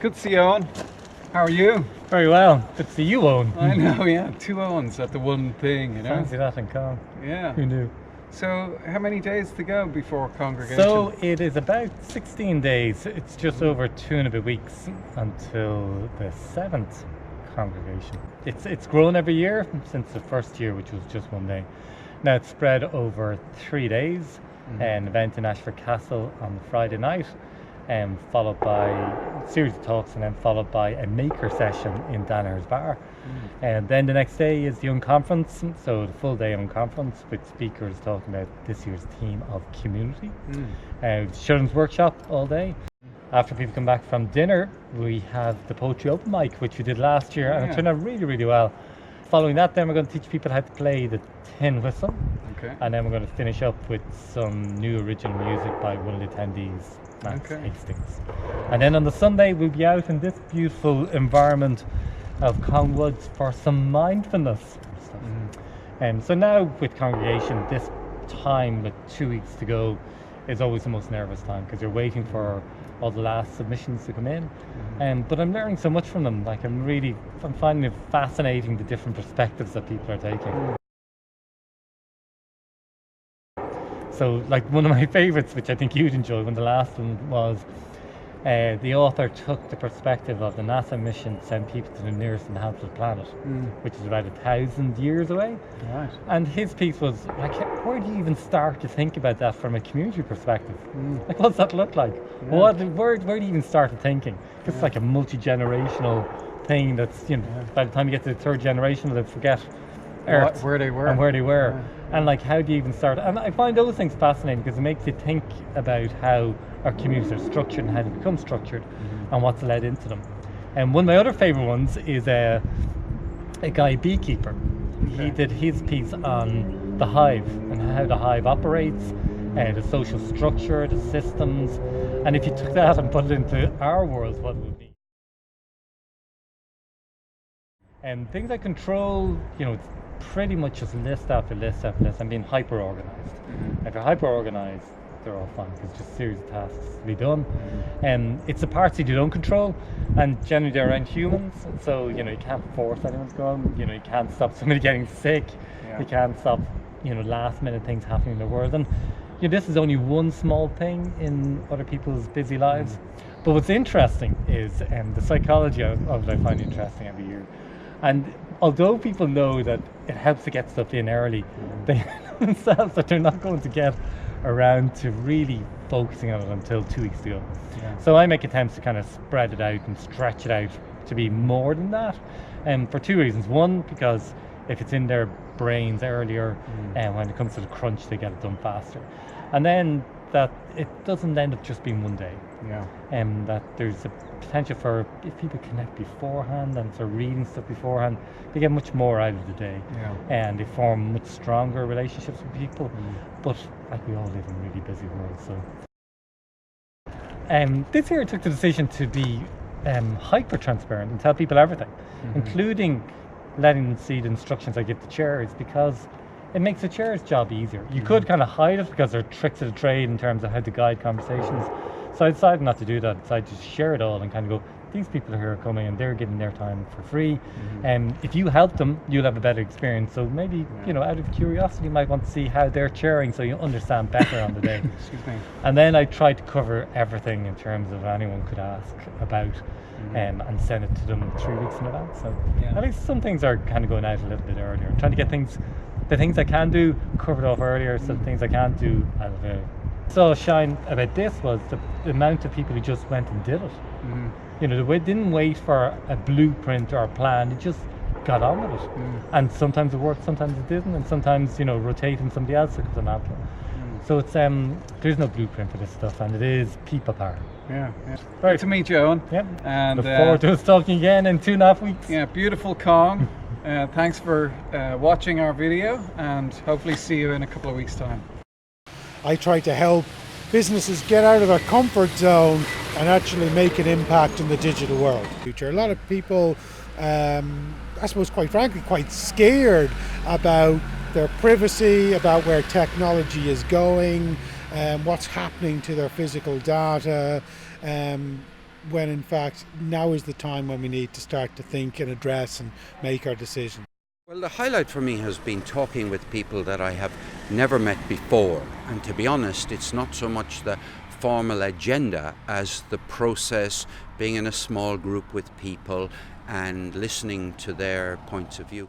Good to see you, Eoin. How are you? Very well. Good to see you, Owen. I know, yeah. Two Owens at the one thing, you know? Fancy that in Cong. Yeah. Who knew? So, how many days to go before congregation? So it is about 16 days. It's just over 2.5 weeks until the 7th congregation. It's grown every year since the first year, which was just one day. Now it's spread over 3 days. An event in Ashford Castle on the Friday night, followed by a series of talks, and then followed by a maker session in Danner's Bar. And then the next day is the Young Conference, so the full day Young Conference with speakers talking about this year's theme of community. Children's workshop all day. After people come back from dinner, we have the poetry open mic, which we did last year, and it turned out really, really well. Following that, then we're going to teach people how to play the tin whistle. Okay. And then we're going to finish up with some new original music by one of the attendees, Max Hastings. And then on the Sunday, we'll be out in this beautiful environment of Cong Woods for some mindfulness stuff. So now with congregation, this time with 2 weeks to go is always the most nervous time because you're waiting for all the last submissions to come in. But I'm learning so much from them. Like I'm finding it fascinating, the different perspectives that people are taking. So like one of my favorites, which I think you'd enjoy, when the last one was, the author took the perspective of the NASA mission to send people to the nearest inhabited planet, which is about 1,000 years away. Right. And his piece was like, where do you even start to think about that from a community perspective? Like, what's that look like? Where do you even start thinking? It's like a multi-generational thing that's, by the time you get to the third generation, they'll forget Earth where they were and where they were. And like, how do you even start? And I find those things fascinating because it makes you think about how our communities are structured and how they become structured and what's led into them. And one of my other favorite ones is a guy beekeeper. He did his piece on the hive and how the hive operates, the social structure, the systems, and if you took that and put it into our world, what would it be? And things like control, it's pretty much just list after list after list and being hyper organized. If you're hyper organized, they're all fun because it's just a series of tasks to be done. And it's the parts that you don't control, and generally they're around humans, so you can't force anyone to go on. You can't stop somebody getting sick. You can't stop last minute things happening in the world. And this is only one small thing in other people's busy lives. But what's interesting is the psychology of it I find interesting every year. And although people know that it helps to get stuff in early, they know themselves that they're not going to get around to really focusing on it until 2 weeks to go. So I make attempts to kind of spread it out and stretch it out to be more than that, for two reasons. One, because if it's in their brains earlier, and when it comes to the crunch, they get it done faster. And then that it doesn't end up just being one day. That there's a potential for, if people connect beforehand and start reading stuff beforehand, they get much more out of the day, and they form much stronger relationships with people. But like, we all live in a really busy world, so this year I took the decision to be hyper transparent and tell people everything, including letting them see the instructions I give to chairs, because it makes the chair's job easier. You could kind of hide it because there are tricks of the trade in terms of how to guide conversations. So I decided not to do that. I decided to share it all and kind of go, these people here are coming and they're giving their time for free. And if you help them, you'll have a better experience. So maybe, out of curiosity, you might want to see how they're chairing so you understand better on the day. And then I tried to cover everything in terms of anyone could ask about and send it to them 3 weeks in advance. So at least some things are kind of going out a little bit earlier. I'm trying to get the things I can do covered off earlier, so the things I can't do out of earlier. So shine about this was the amount of people who just went and did it. They didn't wait for a blueprint or a plan. They just got on with it. And sometimes it worked, sometimes it didn't, and sometimes rotating somebody else took the mantle. So it's there's no blueprint for this stuff, and it is people power. Great to meet you, Eoin. And look forward to us talking again in 2.5 weeks. Beautiful Cong. Thanks for watching our video, and hopefully see you in a couple of weeks' time. I try to help businesses get out of their comfort zone and actually make an impact in the digital world. A lot of people, I suppose quite frankly, quite scared about their privacy, about where technology is going, what's happening to their physical data. when in fact now is the time when we need to start to think and address and make our decisions. Well, the highlight for me has been talking with people that I have never met before. And to be honest, it's not so much the formal agenda as the process, being in a small group with people and listening to their points of view.